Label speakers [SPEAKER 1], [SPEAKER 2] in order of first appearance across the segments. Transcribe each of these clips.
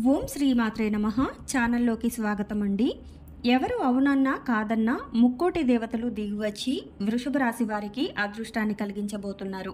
[SPEAKER 1] ఓం శ్రీమాత్రే నమః. ఛానల్లోకి స్వాగతం అండి. ఎవరు అవునన్నా కాదన్నా ముక్కోటి దేవతలు దిగివచ్చి వృషభ రాశి వారికి అదృష్టాన్ని కలిగించబోతున్నారు.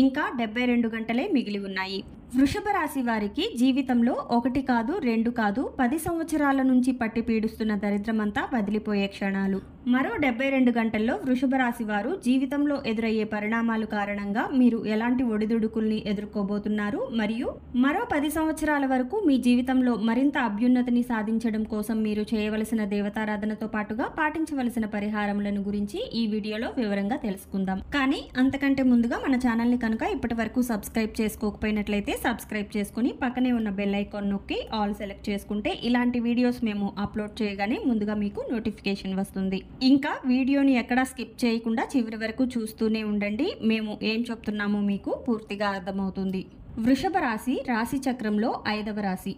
[SPEAKER 1] ఇంకా 72 గంటలే మిగిలి ఉన్నాయి. వృషభ రాశి వారికి జీవితంలో 1 కాదు 2 కాదు 10 సంవత్సరాల నుంచి పట్టి పీడిస్తున్న దరిద్రమంతా వదిలిపోయే క్షణాలు. మరో 72 గంటల్లో వృషభ రాశి వారు జీవితంలో ఎదురయ్యే పరిణామాలు కారణంగా మీరు ఎలాంటి ఒడిదుడుకుల్ని ఎదుర్కోబోతున్నారు, మరియు మరో 10 సంవత్సరాల వరకు మీ జీవితంలో మరింత అభ్యున్నతిని సాధించడం కోసం మీరు చేయవలసిన దేవతారాధనతో పాటుగా పాటించవలసిన పరిహారములను గురించి ఈ వీడియోలో వివరంగా తెలుసుకుందాం. కానీ అంతకంటే ముందుగా మన ఛానల్ని కనుక ఇప్పటి వరకు సబ్స్క్రైబ్ చేసుకోకపోయినట్లయితే సబ్స్క్రైబ్ చేసుకుని పక్కనే ఉన్న బెల్ ఐకాన్ నొక్కి ఆల్ సెలెక్ట్ చేసుకుంటే ఇలాంటి వీడియోస్ మేము అప్లోడ్ చేయగానే ముందుగా మీకు నోటిఫికేషన్ వస్తుంది. ఇంకా వీడియోని ఎక్కడా స్కిప్ చేయకుండా చివరి వరకు చూస్తూనే ఉండండి. మేము ఏం చెప్తున్నామో మీకు పూర్తిగా అర్థమవుతుంది. వృషభ రాశి రాశి చక్రంలో 5వ రాశి.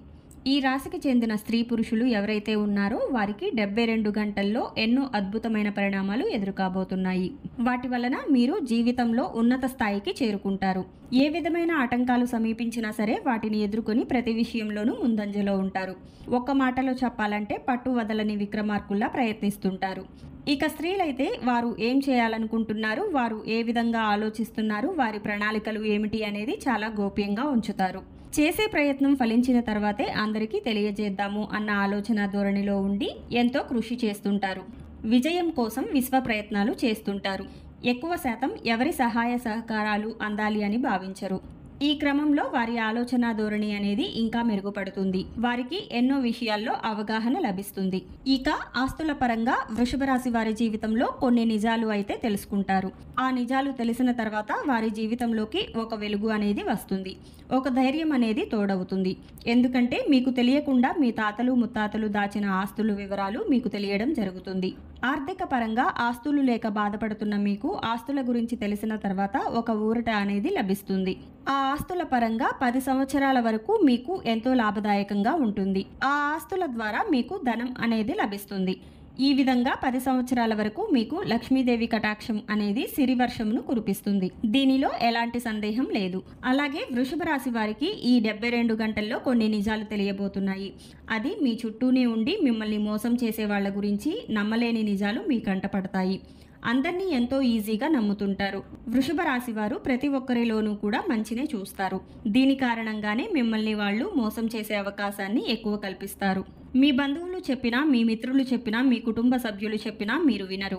[SPEAKER 1] ఈ రాశికి చెందిన స్త్రీ పురుషులు ఎవరైతే ఉన్నారో వారికి 72 గంటల్లో ఎన్నో అద్భుతమైన పరిణామాలు ఎదురుకాబోతున్నాయి. వాటి వలన మీరు జీవితంలో ఉన్నత స్థాయికి చేరుకుంటారు. ఏ విధమైన ఆటంకాలు సమీపించినా సరే వాటిని ఎదుర్కొని ప్రతి విషయంలోనూ ముందంజలో ఉంటారు. ఒక్క మాటలో చెప్పాలంటే పట్టు వదలని విక్రమార్కుల్లా ప్రయత్నిస్తుంటారు. ఇక స్త్రీలైతే వారు ఏం చేయాలనుకుంటున్నారు, వారు ఏ విధంగా ఆలోచిస్తున్నారు, వారి ప్రణాళికలు ఏమిటి అనేది చాలా గోప్యంగా ఉంచుతారు. చేసే ప్రయత్నం ఫలించిన తర్వాతే అందరికీ తెలియజేద్దాము అన్న ఆలోచన ధోరణిలో ఉండి ఎంతో కృషి చేస్తుంటారు. విజయం కోసం విశ్వ ప్రయత్నాలు చేస్తుంటారు. ఎక్కువ శాతం ఎవరి సహాయ సహకారాలు అందాలి అని భావించరు. ఈ క్రమంలో వారి ఆలోచన ధోరణి అనేది ఇంకా మెరుగుపడుతుంది. వారికి ఎన్నో విషయాల్లో అవగాహన లభిస్తుంది. ఇక ఆస్తుల పరంగా వృషభ రాశి వారి జీవితంలో కొన్ని నిజాలు అయితే తెలుసుకుంటారు. ఆ నిజాలు తెలిసిన తర్వాత వారి జీవితంలోకి ఒక వెలుగు అనేది వస్తుంది. ఒక ధైర్యం అనేది తోడవుతుంది. ఎందుకంటే మీకు తెలియకుండా మీ తాతలు ముత్తాతలు దాచిన ఆస్తుల వివరాలు మీకు తెలియడం జరుగుతుంది. ఆర్థిక పరంగా ఆస్తులు లేక బాధపడుతున్న మీకు ఆస్తుల గురించి తెలిసిన తర్వాత ఒక ఊరట అనేది లభిస్తుంది. ఆ ఆస్తుల పరంగా 10 సంవత్సరాల వరకు మీకు ఎంతో లాభదాయకంగా ఉంటుంది. ఆ ఆస్తుల ద్వారా మీకు ధనం అనేది లభిస్తుంది. ఈ విధంగా 10 సంవత్సరాల వరకు మీకు లక్ష్మీదేవి కటాక్షం అనేది సిరి వర్షంను కురిపిస్తుంది. దీనిలో ఎలాంటి సందేహం లేదు. అలాగే వృషభ రాశి వారికి ఈ 72 గంటల్లో కొన్ని నిజాలు తెలియబోతున్నాయి. అది మీ చుట్టూనే ఉండి మిమ్మల్ని మోసం చేసే వాళ్ళ గురించి నమ్మలేని నిజాలు మీ కంటపడతాయి. అందరినీ ఎంతో ఈజీగా నమ్ముతుంటారు. వృషభ రాశి వారు ప్రతి ఒక్కరిలోనూ కూడా మంచినే చూస్తారు. దీని కారణంగానే మిమ్మల్ని వాళ్ళు మోసం చేసే అవకాశాన్ని ఎక్కువ కల్పిస్తారు. మీ బంధువులు చెప్పినా, మీ మిత్రులు చెప్పినా, మీ కుటుంబ సభ్యులు చెప్పినా మీరు వినరు.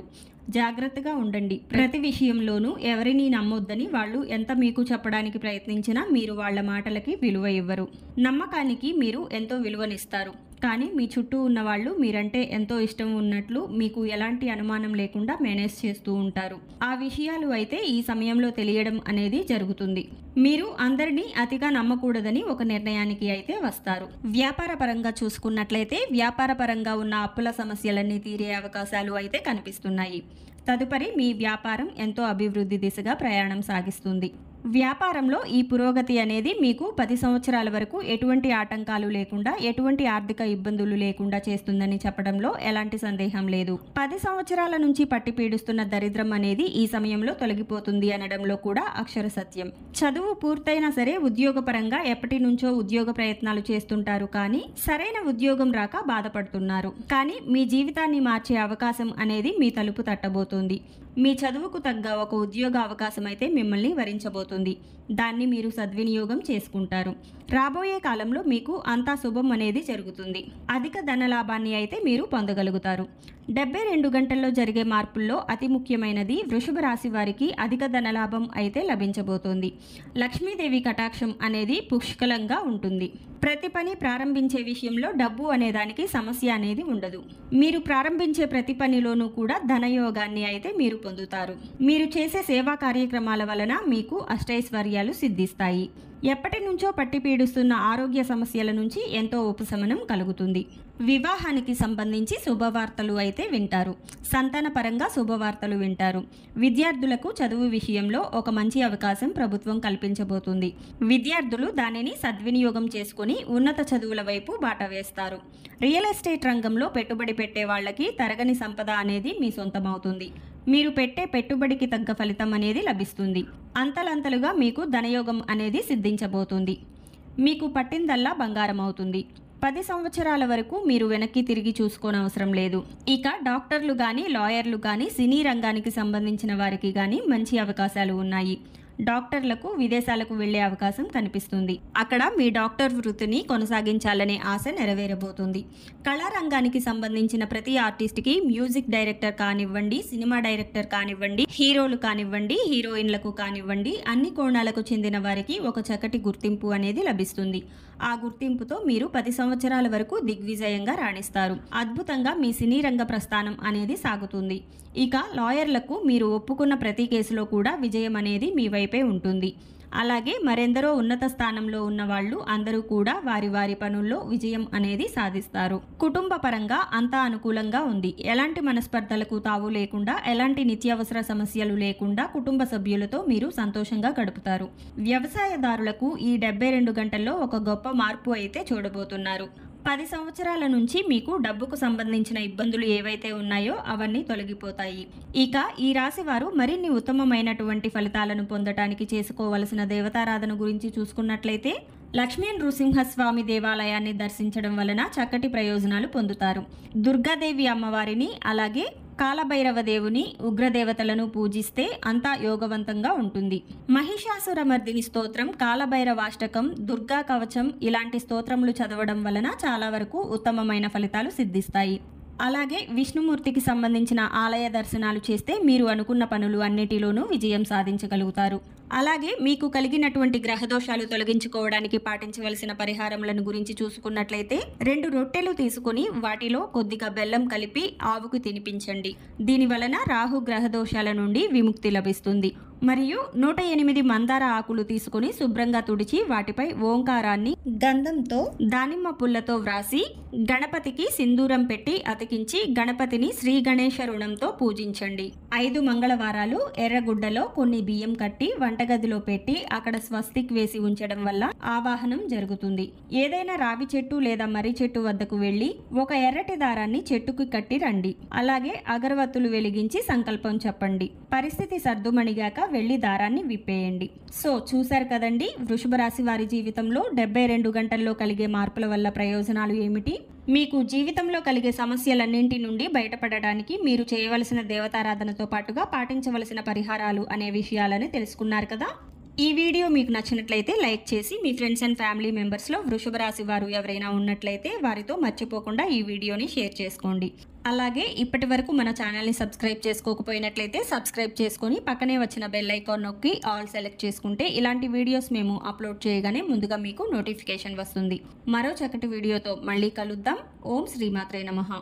[SPEAKER 1] జాగ్రత్తగా ఉండండి. ప్రతి విషయంలోనూ ఎవరిని నమ్మొద్దని వాళ్ళు ఎంత మీకు చెప్పడానికి ప్రయత్నించినా మీరు వాళ్ళ మాటలకి విలువ ఇవ్వరు. నమ్మకానికి మీరు ఎంతో విలువనిస్తారు. కానీ మీ చుట్టూ ఉన్న వాళ్ళు మీరంటే ఎంతో ఇష్టం ఉన్నట్లు మీకు ఎలాంటి అనుమానం లేకుండా మేనేజ్ చేస్తూ ఉంటారు. ఆ విషయాలు అయితే ఈ సమయంలో తెలియడం అనేది జరుగుతుంది. మీరు అందరినీ అతిగా నమ్మకూడదని ఒక నిర్ణయానికి అయితే వస్తారు. వ్యాపార పరంగా చూసుకున్నట్లయితే వ్యాపార పరంగా ఉన్న అప్పుల సమస్యలన్నీ తీరే అవకాశాలు అయితే కనిపిస్తున్నాయి. తదుపరి మీ వ్యాపారం ఎంతో అభివృద్ధి దిశగా ప్రయాణం సాగిస్తుంది. వ్యాపారంలో ఈ పురోగతి అనేది మీకు 10 సంవత్సరాల వరకు ఎటువంటి ఆటంకాలు లేకుండా, ఎటువంటి ఆర్థిక ఇబ్బందులు లేకుండా చేస్తుందని చెప్పడంలో ఎలాంటి సందేహం లేదు. 10 సంవత్సరాల నుంచి పట్టి పీడిస్తున్న దరిద్రం అనేది ఈ సమయంలో తొలగిపోతుంది అనడంలో కూడా అక్షర సత్యం. చదువు పూర్తయినా సరే ఉద్యోగపరంగా ఎప్పటి నుంచో ఉద్యోగ ప్రయత్నాలు చేస్తుంటారు, కానీ సరైన ఉద్యోగం రాక బాధపడుతున్నారు. కానీ మీ జీవితాన్ని మార్చే అవకాశం అనేది మీ తలుపు తట్టబోతోంది. మీ చదువుకు తగ్గ ఒక ఉద్యోగ అవకాశం అయితే మిమ్మల్ని వరించబోతుంది. దాన్ని మీరు సద్వినియోగం చేసుకుంటారు. రాబోయే కాలంలో మీకు అంతా శుభం అనేది జరుగుతుంది. అధిక ధన లాభాన్ని అయితే మీరు పొందగలుగుతారు. 72 గంటల్లో జరిగే మార్పుల్లో అతి ముఖ్యమైనది వృషభ రాశి వారికి అధిక ధనలాభం అయితే లభించబోతోంది. లక్ష్మీదేవి కటాక్షం అనేది పుష్కలంగా ఉంటుంది. ప్రతి పని ప్రారంభించే విషయంలో డబ్బు అనే దానికి సమస్య అనేది ఉండదు. మీరు ప్రారంభించే ప్రతి పనిలోనూ కూడా ధనయోగాన్ని అయితే మీరు పొందుతారు. మీరు చేసే సేవా కార్యక్రమాల వలన మీకు అష్టైశ్వర్యాలు సిద్ధిస్తాయి. ఎప్పటి నుంచో పట్టి పీడిస్తున్న ఆరోగ్య సమస్యల నుంచి ఎంతో ఉపశమనం కలుగుతుంది. వివాహానికి సంబంధించి శుభవార్తలు అయితే వింటారు. సంతాన పరంగా శుభవార్తలు వింటారు. విద్యార్థులకు చదువు విషయంలో ఒక మంచి అవకాశం ప్రభుత్వం కల్పించబోతుంది. విద్యార్థులు దానిని సద్వినియోగం చేసుకుని ఉన్నత చదువుల వైపు బాట వేస్తారు. రియల్ ఎస్టేట్ రంగంలో పెట్టుబడి పెట్టే వాళ్ళకి తరగని సంపద అనేది మీ సొంతమవుతుంది. మీరు పెట్టే పెట్టుబడికి తగ్గ ఫలితం అనేది లభిస్తుంది. అంతలంతలుగా మీకు ధనయోగం అనేది సిద్ధించబోతుంది. మీకు పట్టిందల్లా బంగారం అవుతుంది. 10 సంవత్సరాల వరకు మీరు వెనక్కి తిరిగి చూసుకోనవసరం లేదు. ఇక డాక్టర్లు కానీ, లాయర్లు కానీ, సినీ రంగానికి సంబంధించిన వారికి కానీ మంచి అవకాశాలు ఉన్నాయి. డాక్టర్లకు విదేశాలకు వెళ్లే అవకాశం కనిపిస్తుంది. అక్కడ మీ డాక్టర్ వృత్తిని కొనసాగించాలనే ఆశ నెరవేరబోతుంది. కళారంగానికి సంబంధించిన ప్రతి ఆర్టిస్ట్కి మ్యూజిక్ డైరెక్టర్ కానివ్వండి, సినిమా డైరెక్టర్ కానివ్వండి, హీరోలు కానివ్వండి, హీరోయిన్లకు కానివ్వండి, అన్ని కోణాలకు చెందిన వారికి ఒక చక్కటి గుర్తింపు అనేది లభిస్తుంది. ఆ గుర్తింపుతో మీరు 10 సంవత్సరాల వరకు దిగ్విజయంగా రాణిస్తారు. అద్భుతంగా మీ సినీ రంగ ప్రస్థానం అనేది సాగుతుంది. ఇక లాయర్లకు మీరు ఒప్పుకున్న ప్రతి కేసులో కూడా విజయం అనేది మీ వైపే ఉంటుంది. అలాగే మరెందరో ఉన్నత స్థానంలో ఉన్న వాళ్ళు అందరూ కూడా వారి వారి పనుల్లో విజయం అనేది సాధిస్తారు. కుటుంబ పరంగా అంతా అనుకూలంగా ఉంది. ఎలాంటి మనస్పర్ధలకు తావు లేకుండా, ఎలాంటి నిత్యావసర సమస్యలు లేకుండా కుటుంబ సభ్యులతో మీరు సంతోషంగా గడుపుతారు. వ్యవసాయదారులకు ఈ 72 గంటల్లో ఒక గొప్ప మార్పు అయితే చూడబోతున్నారు. 10 సంవత్సరాల నుంచి మీకు డబ్బుకు సంబంధించిన ఇబ్బందులు ఏవైతే ఉన్నాయో అవన్నీ తొలగిపోతాయి. ఇక ఈ రాశి వారు మరిన్ని ఉత్తమమైనటువంటి ఫలితాలను పొందటానికి చేసుకోవలసిన దేవతారాధన గురించి చూసుకున్నట్లయితే లక్ష్మీ నృసింహస్వామి దేవాలయాన్ని దర్శించడం వలన చక్కటి ప్రయోజనాలు పొందుతారు. దుర్గాదేవి అమ్మవారిని, అలాగే కాలభైరవ దేవుని, ఉగ్రదేవతలను పూజిస్తే అంతా యోగవంతంగా ఉంటుంది. మహిషాసురమర్దిని స్తోత్రం, కాలభైరవాష్టకం, దుర్గా కవచం ఇలాంటి స్తోత్రములు చదవడం వలన చాలా వరకు ఉత్తమమైన ఫలితాలు సిద్ధిస్తాయి. అలాగే విష్ణుమూర్తికి సంబంధించిన ఆలయ దర్శనాలు చేస్తే మీరు అనుకున్న పనులు అన్నిటిలోనూ విజయం సాధించగలుగుతారు. అలాగే మీకు కలిగినటువంటి గ్రహదోషాలు తొలగించుకోవడానికి పాటించవలసిన పరిహారములను గురించి చూసుకున్నట్లయితే 2 రొట్టెలు తీసుకుని వాటిలో కొద్దిగా బెల్లం కలిపి ఆవుకు తినిపించండి. దీని వలన రాహు గ్రహదోషాల నుండి విముక్తి లభిస్తుంది. మరియు 108 మందార ఆకులు తీసుకుని శుభ్రంగా తుడిచి వాటిపై ఓంకారాన్ని గంధంతో, దానిమ్మ పుల్లతో వ్రాసి గణపతికి సింధూరం పెట్టి అతికించి గణపతిని శ్రీ గణేశ రుణంతో పూజించండి. 5 మంగళవారాలు ఎర్రగుడ్డలో కొన్ని బియ్యం కట్టి వంటగదిలో పెట్టి అక్కడ స్వస్తిక్ వేసి ఉంచడం వల్ల ఆవాహనం జరుగుతుంది. ఏదైనా రావి చెట్టు లేదా మర్రి చెట్టు వద్దకు వెళ్లి ఒక ఎర్రటి దారాన్ని చెట్టుకు కట్టి రండి. అలాగే అగరవత్తులు వెలిగించి సంకల్పం చెప్పండి. పరిస్థితి సర్దుమణిగాక వెళ్లి దారాన్ని విప్పేయండి. సో చూశారు కదండి, వృషభ రాశి వారి జీవితంలో 72 గంటల్లో కలిగే మార్పుల వల్ల ప్రయోజనాలు ఏమిటి? మీకు జీవితంలో కలిగే సమస్యలన్నింటి నుండి బయటపడడానికి మీరు చేయవలసిన దేవతారాధనతో పాటుగా పాటించవలసిన పరిహారాలు అనే విషయాలని తెలుసుకున్నారు కదా. ఈ వీడియో మీకు నచ్చినట్లయితే లైక్ చేసి మీ ఫ్రెండ్స్ అండ్ ఫ్యామిలీ మెంబర్స్లో వృషభ రాశి వారు ఎవరైనా ఉన్నట్లయితే వారితో మర్చిపోకుండా ఈ వీడియోని షేర్ చేసుకోండి. అలాగే ఇప్పటి వరకు మన ఛానల్ని సబ్స్క్రైబ్ చేసుకోకపోయినట్లయితే సబ్స్క్రైబ్ చేసుకొని పక్కనే వచ్చిన బెల్ ఐకాన్ నొక్కి ఆల్ సెలెక్ట్ చేసుకుంటే ఇలాంటి వీడియోస్ మేము అప్లోడ్ చేయగానే ముందుగా మీకు నోటిఫికేషన్ వస్తుంది. మరో చక్కటి వీడియోతో మళ్ళీ కలుద్దాం. ఓం శ్రీమాత్రే నమః.